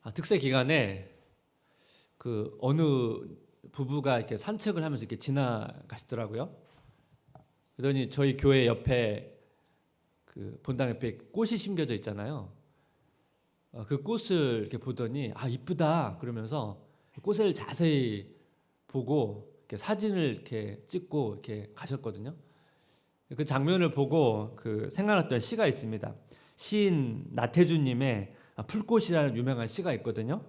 특세 기간에 그 어느 부부가 이렇게 산책을 하면서 이렇게 지나가시더라고요. 그러더니 저희 교회 옆에 그 본당 옆에 꽃이 심겨져 있잖아요. 그 꽃을 이렇게 보더니 이쁘다 그러면서 꽃을 자세히 보고 이렇게 사진을 이렇게 찍고 이렇게 가셨거든요. 그 장면을 보고 그 생각났던 시가 있습니다. 시인 나태주님의 풀꽃이라는 유명한 시가 있거든요.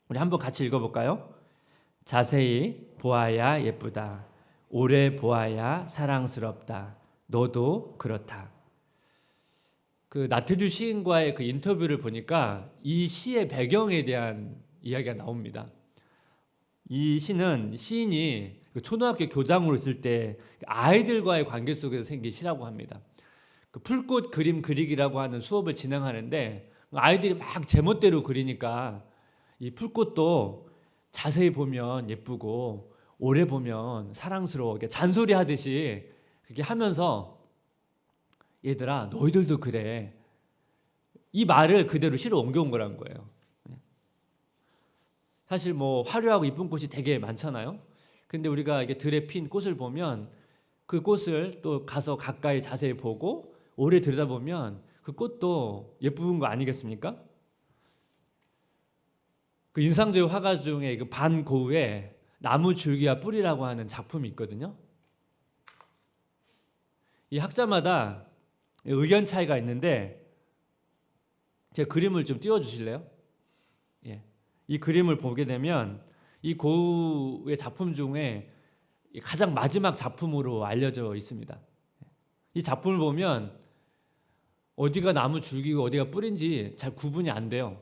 우리 한번 같이 읽어볼까요? 자세히 보아야 예쁘다. 오래 보아야 사랑스럽다. 너도 그렇다. 그 나태주 시인과의 그 인터뷰를 보니까 이 시의 배경에 대한 이야기가 나옵니다. 이 시는 시인이 초등학교 교장으로 있을 때 아이들과의 관계 속에서 생긴 시라고 합니다. 그 풀꽃 그림 그리기라고 하는 수업을 진행하는데 아이들이 막 제멋대로 그리니까 이 풀꽃도 자세히 보면 예쁘고 오래 보면 사랑스러워 잔소리 하듯이 그렇게 하면서 얘들아 너희들도 그래 이 말을 그대로 시로 옮겨온 거란 거예요. 사실 뭐 화려하고 이쁜 꽃이 되게 많잖아요. 근데 우리가 이게 들에 핀 꽃을 보면 그 꽃을 또 가서 가까이 자세히 보고 오래 들여다보면 그 꽃도 예쁜 거 아니겠습니까? 그 인상적인 화가 중에 그 반고흐의 나무 줄기와 뿌리라고 하는 작품이 있거든요. 이 학자마다 의견 차이가 있는데 제 그림을 좀 띄워주실래요? 예. 이 그림을 보게 되면 이 고흐의 작품 중에 가장 마지막 작품으로 알려져 있습니다. 이 작품을 보면 어디가 나무 줄기고 어디가 뿌리인지 잘 구분이 안 돼요.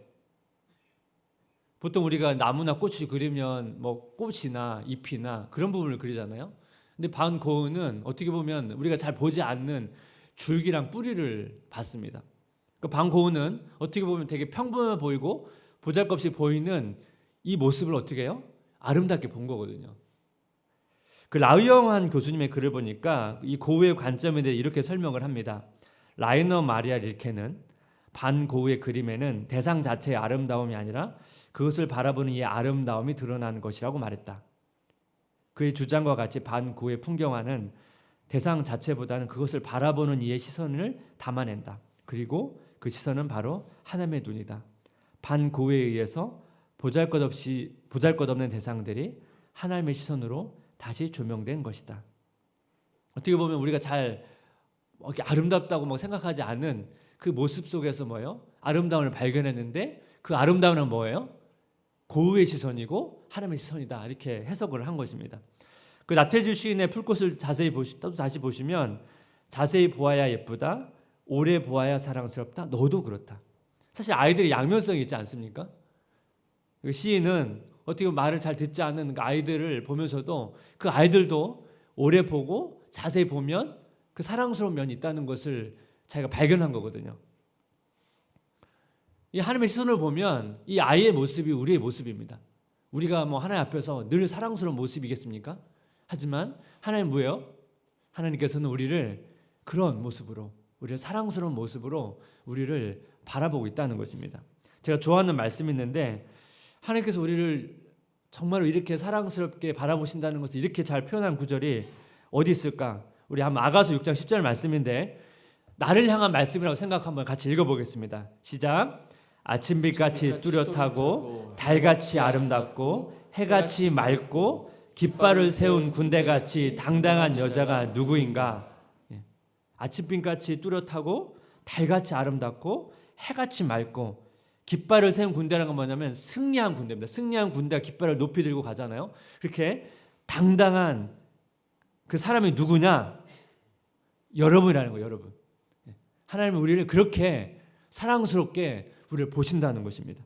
보통 우리가 나무나 꽃을 그리면 뭐 꽃이나 잎이나 그런 부분을 그리잖아요. 근데 반 고흐는 어떻게 보면 우리가 잘 보지 않는 줄기랑 뿌리를 봤습니다. 그 반 고흐는 어떻게 보면 되게 평범해 보이고 보잘것없이 보이는 이 모습을 어떻게 해요? 아름답게 본 거거든요. 그 라우영한 교수님의 글을 보니까 이 고흐의 관점에 대해 이렇게 설명을 합니다. 라이너 마리아 릴케는 반 고흐의 그림에는 대상 자체의 아름다움이 아니라 그것을 바라보는 이의 아름다움이 드러나는 것이라고 말했다. 그의 주장과 같이 반 고흐의 풍경화는 대상 자체보다는 그것을 바라보는 이의 시선을 담아낸다. 그리고 그 시선은 바로 하나님의 눈이다. 반 고흐에 의해서 보잘것없는 대상들이 하나님의 시선으로 다시 조명된 것이다. 어떻게 보면 우리가 잘 이렇게 아름답다고 막 생각하지 않은 그 모습 속에서 뭐예요? 아름다움을 발견했는데 그 아름다움은 뭐예요? 고흐의 시선이고 하나님의 시선이다. 이렇게 해석을 한 것입니다. 그 나태주 시인의 풀꽃을 다시 보시면 자세히 보아야 예쁘다. 오래 보아야 사랑스럽다. 너도 그렇다. 사실 아이들이 양면성이 있지 않습니까? 그 시인은 어떻게 보면 말을 잘 듣지 않는 그 아이들을 보면서도 그 아이들도 오래 보고 자세히 보면 그 사랑스러운 면이 있다는 것을 자기가 발견한 거거든요. 이 하나님의 시선을 보면 이 아이의 모습이 우리의 모습입니다. 우리가 뭐 하나님 앞에서 늘 사랑스러운 모습이겠습니까? 하지만 하나님 뭐예요? 하나님께서는 우리를 그런 모습으로, 우리를 사랑스러운 모습으로 우리를 바라보고 있다는 것입니다. 제가 좋아하는 말씀이 있는데 하나님께서 우리를 정말로 이렇게 사랑스럽게 바라보신다는 것을 이렇게 잘 표현한 구절이 어디 있을까? 우리 한번 아가서 6장 10절 말씀인데 나를 향한 말씀이라고 생각 한번 같이 읽어보겠습니다. 시작. 아침빛같이 뚜렷하고 달같이 아름답고 해같이 맑고 깃발을 세운 군대같이 당당한 여자가 누구인가? 아침빛같이 뚜렷하고 달같이 아름답고 해같이 맑고 깃발을 세운 군대라는 건 뭐냐면 승리한 군대입니다. 승리한 군대가 깃발을 높이 들고 가잖아요. 그렇게 당당한 그 사람이 누구냐? 여러분이라는 거예요. 여러분. 하나님은 우리를 그렇게 사랑스럽게 우리를 보신다는 것입니다.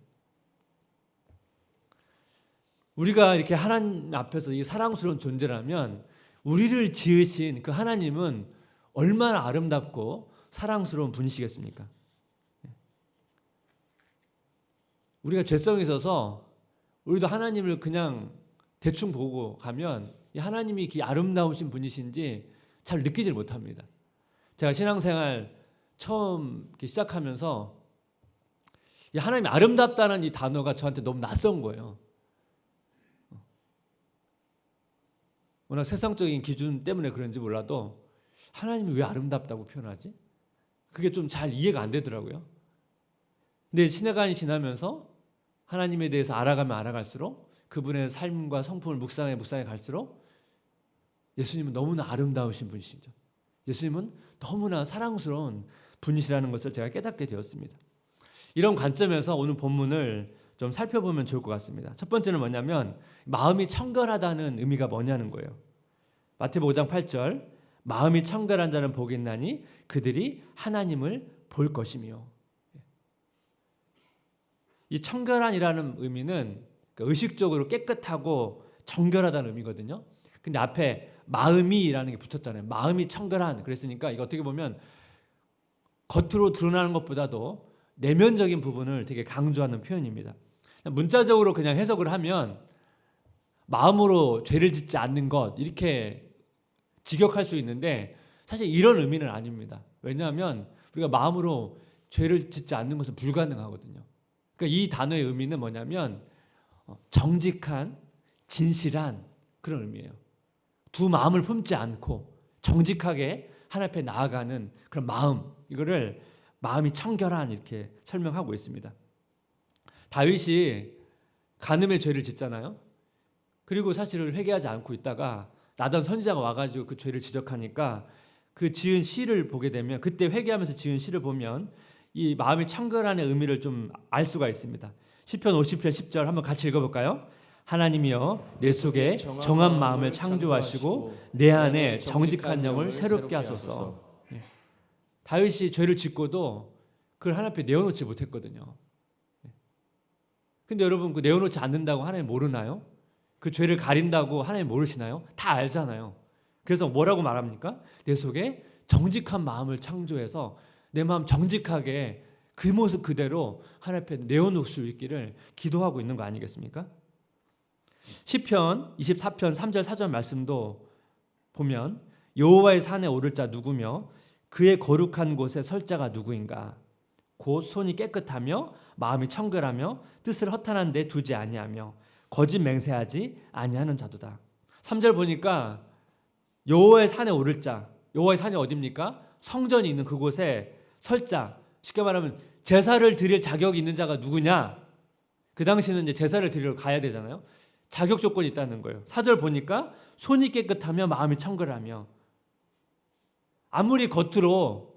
우리가 이렇게 하나님 앞에서 이 사랑스러운 존재라면 우리를 지으신 그 하나님은 얼마나 아름답고 사랑스러운 분이시겠습니까? 우리가 죄성이 있어서 우리도 하나님을 그냥 대충 보고 가면 이 하나님이 이렇게 아름다우신 분이신지 잘 느끼질 못합니다. 제가 신앙생활 처음 시작하면서 이 하나님이 아름답다는 이 단어가 저한테 너무 낯선 거예요. 워낙 세상적인 기준 때문에 그런지 몰라도 하나님이 왜 아름답다고 표현하지? 그게 좀 잘 이해가 안 되더라고요. 근데 시간이 지나면서 하나님에 대해서 알아가면 알아갈수록 그분의 삶과 성품을 묵상해 갈수록 예수님은 너무나 아름다우신 분이시죠. 예수님은 너무나 사랑스러운 분이시라는 것을 제가 깨닫게 되었습니다. 이런 관점에서 오늘 본문을 좀 살펴보면 좋을 것 같습니다. 첫 번째는 뭐냐면 마음이 청결하다는 의미가 뭐냐는 거예요. 마태복음 5장 8절 마음이 청결한 자는 복이 있나니 그들이 하나님을 볼 것이며, 이 청결한이라는 의미는 의식적으로 깨끗하고 정결하다는 의미거든요. 근데 앞에 마음이라는 게 붙었잖아요. 마음이 청결한, 그랬으니까 이거 어떻게 보면 겉으로 드러나는 것보다도 내면적인 부분을 되게 강조하는 표현입니다. 문자적으로 그냥 해석을 하면 마음으로 죄를 짓지 않는 것, 이렇게 직역할 수 있는데 사실 이런 의미는 아닙니다. 왜냐하면 우리가 마음으로 죄를 짓지 않는 것은 불가능하거든요. 그러니까 이 단어의 의미는 뭐냐면 정직한, 진실한 그런 의미예요. 두 마음을 품지 않고 정직하게 하나님 앞에 나아가는 그런 마음, 이거를 마음이 청결한 이렇게 설명하고 있습니다. 다윗이 간음의 죄를 짓잖아요. 그리고 사실을 회개하지 않고 있다가 나단 선지자가 와가지고 그 죄를 지적하니까 그 지은 시를 보게 되면, 그때 회개하면서 지은 시를 보면 이 마음이 청결한의 의미를 좀 알 수가 있습니다. 시편 50편 10절 한번 같이 읽어볼까요? 하나님이여 내 속에 정한 마음을 창조하시고 내 안에 정직한 영을 새롭게 하소서. 다윗이 죄를 짓고도 그걸 하나님 앞에 내어놓지 못했거든요. 근데 여러분, 그 내어놓지 않는다고 하나님 모르나요? 그 죄를 가린다고 하나님 모르시나요? 다 알잖아요. 그래서 뭐라고 말합니까? 내 속에 정직한 마음을 창조해서 내 마음 정직하게 그 모습 그대로 하나님 앞에 내어놓을 수 있기를 기도하고 있는 거 아니겠습니까? 시편 24편 3절 4절 말씀도 보면 여호와의 산에 오를 자 누구며 그의 거룩한 곳에 설 자가 누구인가? 곧 손이 깨끗하며 마음이 청결하며 뜻을 허탄한 데 두지 아니하며 거짓 맹세하지 아니하는 자도다. 3절 보니까 여호와의 산에 오를 자, 여호와의 산이 어디입니까? 성전이 있는 그곳에 설 자, 쉽게 말하면 제사를 드릴 자격이 있는 자가 누구냐? 그 당시에는 이제 제사를 드리러 가야 되잖아요. 자격 조건이 있다는 거예요. 4절 보니까 손이 깨끗하며 마음이 청결하며, 아무리 겉으로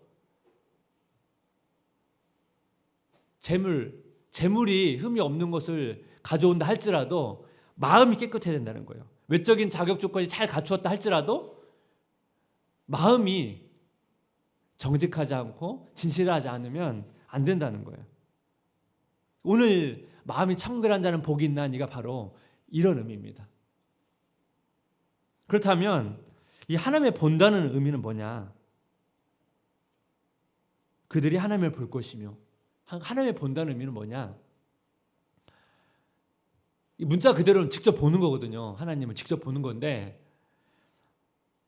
재물이 흠이 없는 것을 가져온다 할지라도 마음이 깨끗해야 된다는 거예요. 외적인 자격 조건이 잘 갖추었다 할지라도 마음이 정직하지 않고 진실하지 않으면 안 된다는 거예요. 오늘 마음이 청결한 자는 복이 있나니가 바로 이런 의미입니다. 그렇다면 이 하나님을 본다는 의미는 뭐냐? 그들이 하나님을 볼 것이며, 하나님을 본다는 의미는 뭐냐? 이 문자 그대로는 직접 보는 거거든요. 하나님을 직접 보는 건데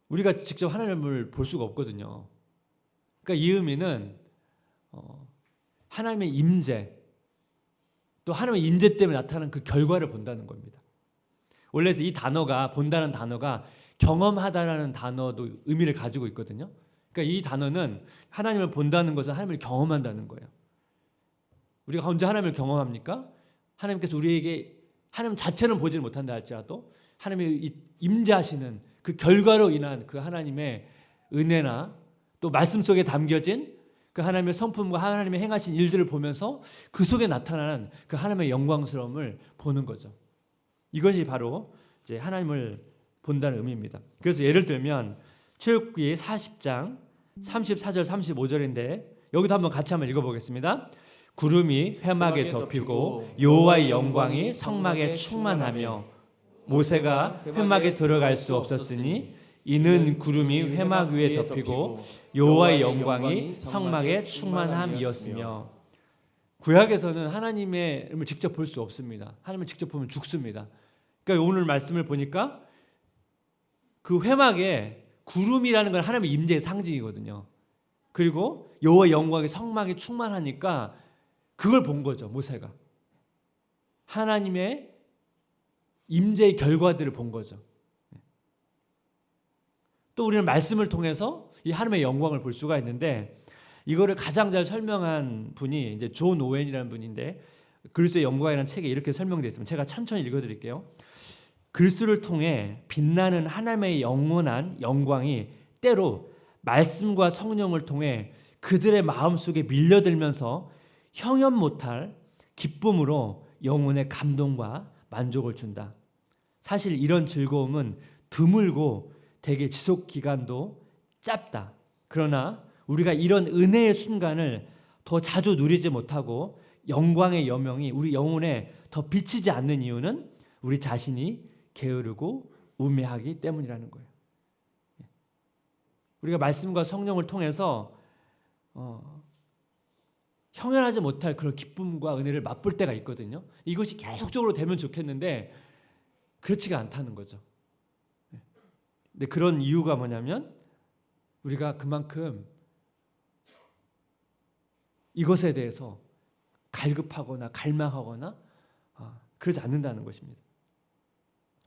우리가 직접 하나님을 볼 수가 없거든요. 그러니까 이 의미는 하나님의 임재, 또 하나님의 임재 때문에 나타나는 그 결과를 본다는 겁니다. 원래 이 단어가, 본다는 단어가 경험하다라는 단어도 의미를 가지고 있거든요. 그러니까 이 단어는 하나님을 본다는 것은 하나님을 경험한다는 거예요. 우리가 언제 하나님을 경험합니까? 하나님께서 우리에게, 하나님 자체는 보지를 못한다 할지라도 하나님의 임재하시는 그 결과로 인한 그 하나님의 은혜나 또 말씀 속에 담겨진 그 하나님의 성품과 하나님의 행하신 일들을 보면서 그 속에 나타나는 그 하나님의 영광스러움을 보는 거죠. 이것이 바로 이제 하나님을 본다는 의미입니다. 그래서 예를 들면 출애굽기 40장 34절 35절인데 여기도 한번 같이 한번 읽어보겠습니다. 구름이 회막에 덮이고 여호와의 영광이 성막에 충만하며 모세가 회막에 들어갈 수 없었으니 이는 구름이 회막 위에 덮이고 여호와의 영광이 성막에 충만함이었으며. 구약에서는 하나님의 이름을 직접 볼 수 없습니다. 하나님을 직접 보면 죽습니다. 그러니까 오늘 말씀을 보니까 그 회막에 구름이라는 건 하나님의 임재의 상징이거든요. 그리고 여호와의 영광이 성막에 충만하니까 그걸 본 거죠, 모세가. 하나님의 임재의 결과들을 본 거죠. 또 우리는 말씀을 통해서 이 하나님의 영광을 볼 수가 있는데, 이거를 가장 잘 설명한 분이 이제 존 오웬이라는 분인데, 그리스도의 영광이라는 책에 이렇게 설명되어 있습니다. 제가 천천히 읽어드릴게요. 그리스도를 통해 빛나는 하나님의 영원한 영광이 때로 말씀과 성령을 통해 그들의 마음속에 밀려들면서 형연 못할 기쁨으로 영혼의 감동과 만족을 준다. 사실 이런 즐거움은 드물고 대개 지속 기간도 짧다. 그러나 우리가 이런 은혜의 순간을 더 자주 누리지 못하고 영광의 여명이 우리 영혼에 더 비치지 않는 이유는 우리 자신이 게으르고 우매하기 때문이라는 거예요. 우리가 말씀과 성령을 통해서 형연하지 못할 그런 기쁨과 은혜를 맛볼 때가 있거든요. 이것이 계속적으로 되면 좋겠는데 그렇지가 않다는 거죠. 근데 그런 이유가 뭐냐면 우리가 그만큼 이것에 대해서 갈급하거나 갈망하거나 그러지 않는다는 것입니다.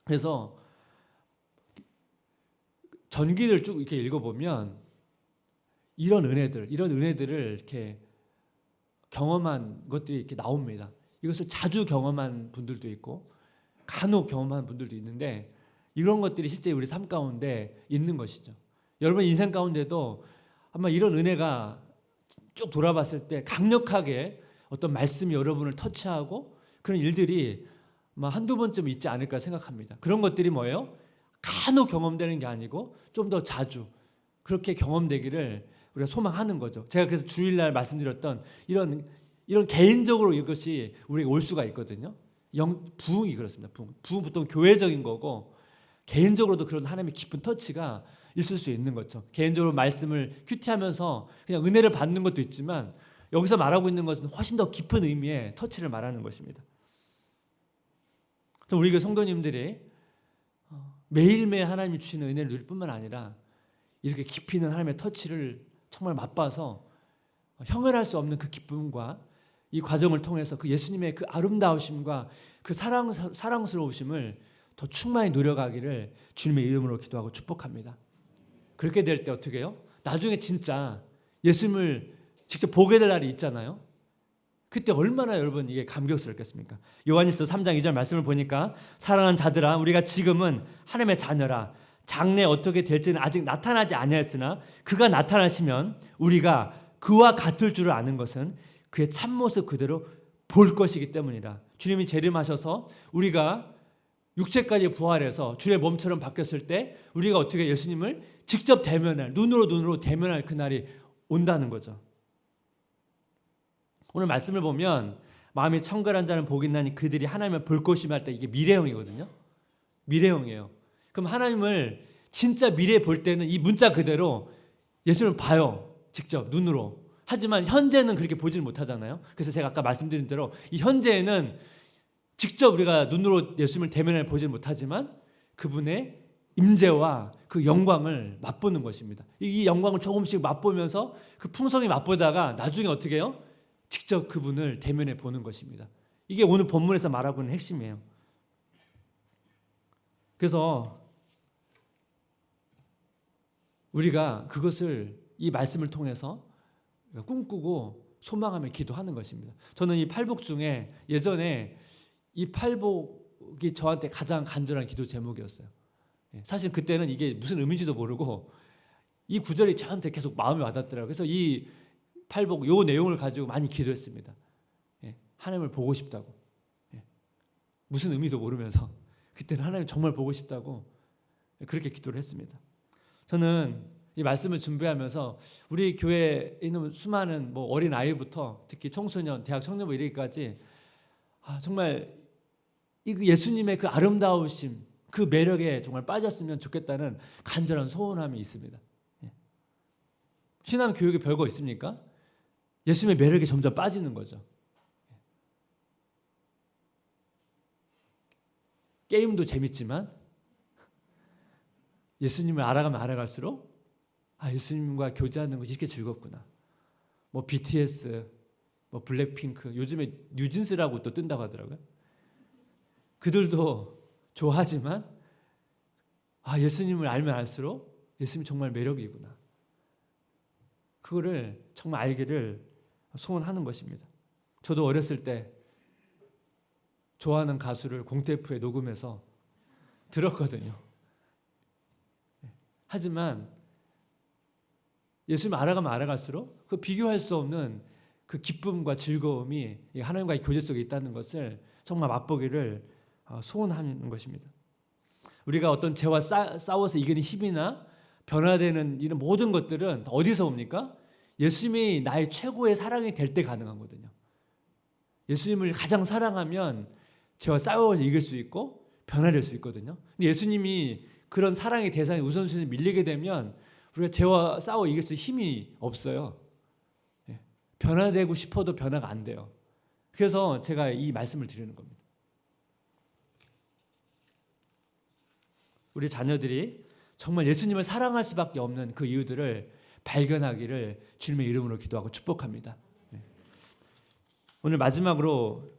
그래서 전기를 쭉 이렇게 읽어보면 이런 은혜들을 이렇게 경험한 것들이 이렇게 나옵니다. 이것을 자주 경험한 분들도 있고 간혹 경험한 분들도 있는데 이런 것들이 실제 우리 삶 가운데 있는 것이죠. 여러분 인생 가운데도 아마 이런 은혜가 쭉 돌아봤을 때 강력하게 어떤 말씀이 여러분을 터치하고 그런 일들이 한두 번쯤 있지 않을까 생각합니다. 그런 것들이 뭐예요? 간혹 경험되는 게 아니고 좀 더 자주 그렇게 경험되기를 우리가 소망하는 거죠. 제가 그래서 주일날 말씀드렸던 이런 개인적으로 이것이 우리에게 올 수가 있거든요. 부흥이 그렇습니다. 부흥 보통 교회적인 거고 개인적으로도 그런 하나님의 깊은 터치가 있을 수 있는 거죠. 개인적으로 말씀을 큐티하면서 그냥 은혜를 받는 것도 있지만 여기서 말하고 있는 것은 훨씬 더 깊은 의미의 터치를 말하는 것입니다. 우리 교회 성도님들이 매일매일 하나님이 주시는 은혜를 누릴 뿐만 아니라 이렇게 깊이 있는 하나님의 터치를 정말 맛봐서 형언할 수 없는 그 기쁨과 이 과정을 통해서 그 예수님의 그 아름다우심과 그 사랑스러우심을 더 충만히 누려가기를 주님의 이름으로 기도하고 축복합니다. 그렇게 될 때 어떻게 해요? 나중에 진짜 예수님을 직접 보게 될 날이 있잖아요. 그때 얼마나 여러분 이게 감격스럽겠습니까? 요한일서 3장 2절 말씀을 보니까 사랑하는 자들아 우리가 지금은 하나님의 자녀라 장래 어떻게 될지는 아직 나타나지 아니하였으나 그가 나타나시면 우리가 그와 같을 줄을 아는 것은 그의 참모습 그대로 볼 것이기 때문이라. 주님이 재림하셔서 우리가 육체까지 부활해서 주의 몸처럼 바뀌었을 때 우리가 어떻게 예수님을 직접 대면할 눈으로 대면할 그날이 온다는 거죠. 오늘 말씀을 보면 마음이 청결한 자는 복이 있나니 그들이 하나님을 볼 것이며 할 때 이게 미래형이거든요. 미래형이에요. 그럼 하나님을 진짜 미래에 볼 때는 이 문자 그대로 예수님을 봐요. 직접 눈으로. 하지만 현재는 그렇게 보지를 못하잖아요. 그래서 제가 아까 말씀드린 대로 이 현재에는 직접 우리가 눈으로 예수님을 대면해 보지는 못하지만 그분의 임재와 그 영광을 맛보는 것입니다. 이 영광을 조금씩 맛보면서 그 풍성히 맛보다가 나중에 어떻게 해요? 직접 그분을 대면해 보는 것입니다. 이게 오늘 본문에서 말하고 있는 핵심이에요. 그래서 우리가 그것을 이 말씀을 통해서 꿈꾸고 소망하며 기도하는 것입니다. 저는 이 팔복 중에 예전에 이 팔복이 저한테 가장 간절한 기도 제목이었어요. 사실 그때는 이게 무슨 의미인지도 모르고 이 구절이 저한테 계속 마음에 와닿더라고요. 그래서 이 팔복 요 내용을 가지고 많이 기도했습니다. 하나님을 보고 싶다고. 무슨 의미도 모르면서 그때는 하나님 정말 보고 싶다고 그렇게 기도를 했습니다. 저는 이 말씀을 준비하면서 우리 교회에 있는 수많은 어린 아이부터 특히 청소년, 대학 청년부 이르기까지 정말 이 예수님의 그 아름다우심, 그 매력에 정말 빠졌으면 좋겠다는 간절한 소원함이 있습니다. 신앙 교육에 별거 있습니까? 예수님의 매력에 점점 빠지는 거죠. 게임도 재밌지만 예수님을 알아가면 알아갈수록 예수님과 교제하는 것이 이렇게 즐겁구나. BTS, 뭐 블랙핑크, 요즘에 뉴진스라고 또 뜬다고 하더라고요. 그들도 좋아하지만 예수님을 알면 알수록 예수님이 정말 매력이구나. 그거를 정말 알기를 소원하는 것입니다. 저도 어렸을 때 좋아하는 가수를 공테이프에 녹음해서 들었거든요. 하지만 예수님 알아가면 알아갈수록 그 비교할 수 없는 그 기쁨과 즐거움이 하나님과의 교제 속에 있다는 것을 정말 맛보기를 소원하는 것입니다. 우리가 어떤 죄와 싸워서 이기는 힘이나 변화되는 이런 모든 것들은 어디서 옵니까? 예수님이 나의 최고의 사랑이 될 때 가능한 거거든요. 예수님을 가장 사랑하면 죄와 싸워서 이길 수 있고 변화될 수 있거든요. 근데 예수님이 그런 사랑의 대상에 우선순위에 밀리게 되면 우리가 죄와 싸워 이길 수 힘이 없어요. 변화되고 싶어도 변화가 안 돼요. 그래서 제가 이 말씀을 드리는 겁니다. 우리 자녀들이 정말 예수님을 사랑할 수밖에 없는 그 이유들을 발견하기를 주님의 이름으로 기도하고 축복합니다. 오늘 마지막으로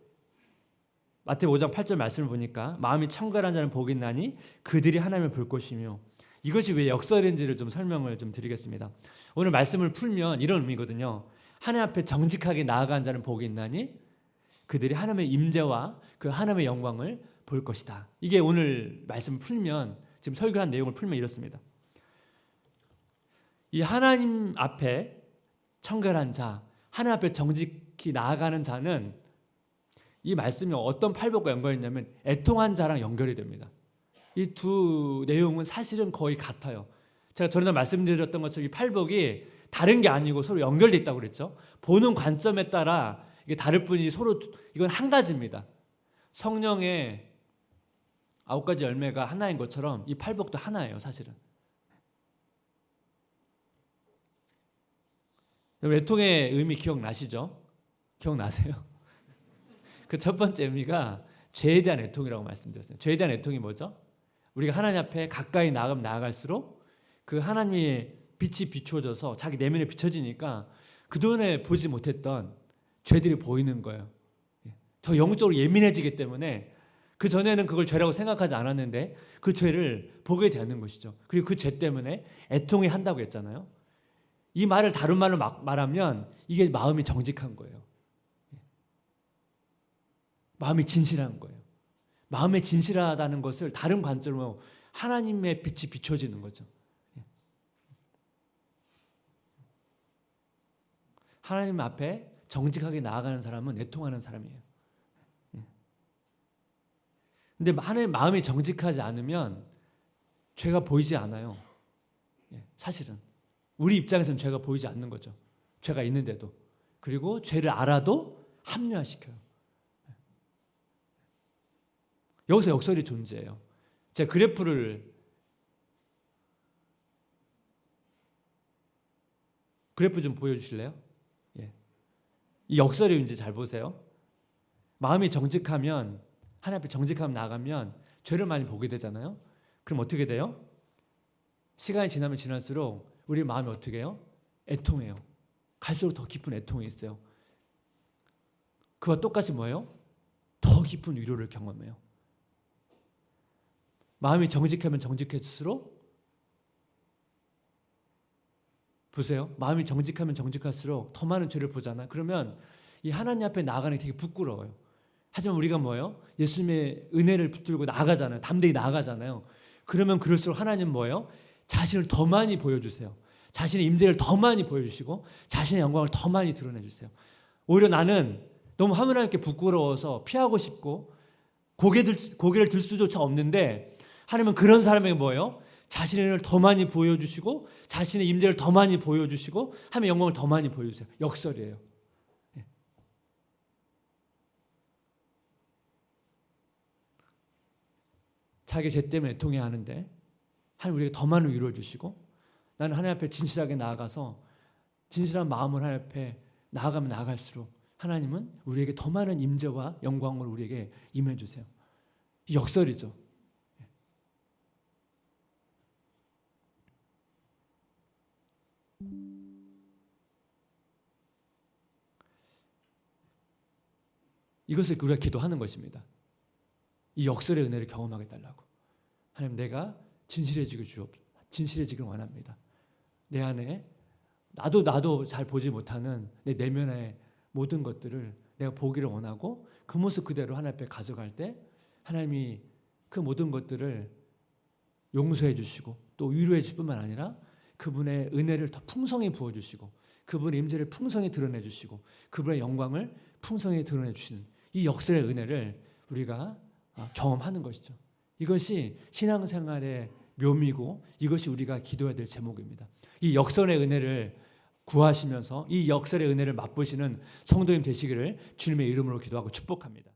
마태복음 5장 8절 말씀을 보니까 마음이 청결한 자는 복이 있나니 그들이 하나님을 볼 것이며, 이것이 왜 역설인지를 좀 설명을 좀 드리겠습니다. 오늘 말씀을 풀면 이런 의미거든요. 하나님 앞에 정직하게 나아간 자는 복이 있나니 그들이 하나님의 임재와 그 하나님의 영광을 볼 것이다. 이게 오늘 말씀을 풀면, 지금 설교한 내용을 풀면 이렇습니다. 이 하나님 앞에 청결한 자, 하나님 앞에 정직히 나아가는 자는, 이 말씀이 어떤 팔복과 연관이 있냐면 애통한 자랑 연결이 됩니다. 이 두 내용은 사실은 거의 같아요. 제가 전에 말씀드렸던 것처럼 이 팔복이 다른 게 아니고 서로 연결돼 있다고 그랬죠. 보는 관점에 따라 이게 다를 뿐이지 서로 이건 한 가지입니다. 성령의 9가지 열매가 하나인 것처럼 이 팔복도 하나예요, 사실은. 애통의 의미 기억나시죠? 기억나세요? 그 첫 번째 의미가 죄에 대한 애통이라고 말씀드렸어요. 죄에 대한 애통이 뭐죠? 우리가 하나님 앞에 가까이 나아가면 나아갈수록 그 하나님의 빛이 비추어져서 자기 내면에 비춰지니까 그동안에 보지 못했던 죄들이 보이는 거예요. 더 영적으로 예민해지기 때문에 그 전에는 그걸 죄라고 생각하지 않았는데 그 죄를 보게 되는 것이죠. 그리고 그 죄 때문에 애통이 한다고 했잖아요. 이 말을 다른 말로 말하면 이게 마음이 정직한 거예요. 마음이 진실한 거예요. 마음에 진실하다는 것을 다른 관점으로 하나님의 빛이 비춰지는 거죠. 하나님 앞에 정직하게 나아가는 사람은 애통하는 사람이에요. 근데 하나님 마음이 정직하지 않으면 죄가 보이지 않아요. 사실은 우리 입장에서는 죄가 보이지 않는 거죠. 죄가 있는데도. 그리고 죄를 알아도 합리화시켜요. 여기서 역설이 존재해요. 제가 그래프 좀 보여주실래요? 이 역설이 이제 잘 보세요. 마음이 정직하면, 하나님 앞에 정직하면 나가면 죄를 많이 보게 되잖아요. 그럼 어떻게 돼요? 시간이 지나면 지날수록 우리 마음이 어떻게 해요? 애통해요. 갈수록 더 깊은 애통이 있어요. 그와 똑같이 뭐예요? 더 깊은 위로를 경험해요. 마음이 정직하면 정직할수록, 보세요. 마음이 정직하면 정직할수록 더 많은 죄를 보잖아요. 그러면 이 하나님 앞에 나아가는 게 되게 부끄러워요. 하지만 우리가 뭐예요? 예수님의 은혜를 붙들고 나아가잖아요. 담대히 나아가잖아요. 그러면 그럴수록 하나님 뭐예요? 자신을 더 많이 보여주세요. 자신의 임재를 더 많이 보여주시고 자신의 영광을 더 많이 드러내주세요. 오히려 나는 너무 하나님께 부끄러워서 피하고 싶고 고개를 들 수조차 없는데, 하나님은 그런 사람에게 뭐예요? 자신의 은혜를 더 많이 보여주시고 자신의 임재를 더 많이 보여주시고 하나님의 영광을 더 많이 보여주세요. 역설이에요. 자기 죄 때문에 애통해야 하는데 하나님 우리에게 더 많은 위로를 주시고, 나는 하나님 앞에 진실하게 나아가서 진실한 마음으로 하나님 앞에 나아가면 나아갈수록 하나님은 우리에게 더 많은 임재와 영광을 우리에게 임해 주세요. 이 역설이죠. 이것을 우리가 기도하는 것입니다. 이 역설의 은혜를 경험하게 달라고. 하나님, 내가 진실해지길 원합니다. 내 안에 나도 잘 보지 못하는 내 내면의 모든 것들을 내가 보기를 원하고 그 모습 그대로 하나님 앞에 가져갈 때 하나님이 그 모든 것들을 용서해 주시고 또 위로해 주실 뿐만 아니라 그분의 은혜를 더 풍성히 부어주시고 그분의 임재를 풍성히 드러내 주시고 그분의 영광을 풍성히 드러내 주시는 이 역설의 은혜를 우리가 경험하는 것이죠. 이것이 신앙생활의 묘미고 이것이 우리가 기도해야 될 제목입니다. 이 역설의 은혜를 구하시면서 이 역설의 은혜를 맛보시는 성도님 되시기를 주님의 이름으로 기도하고 축복합니다.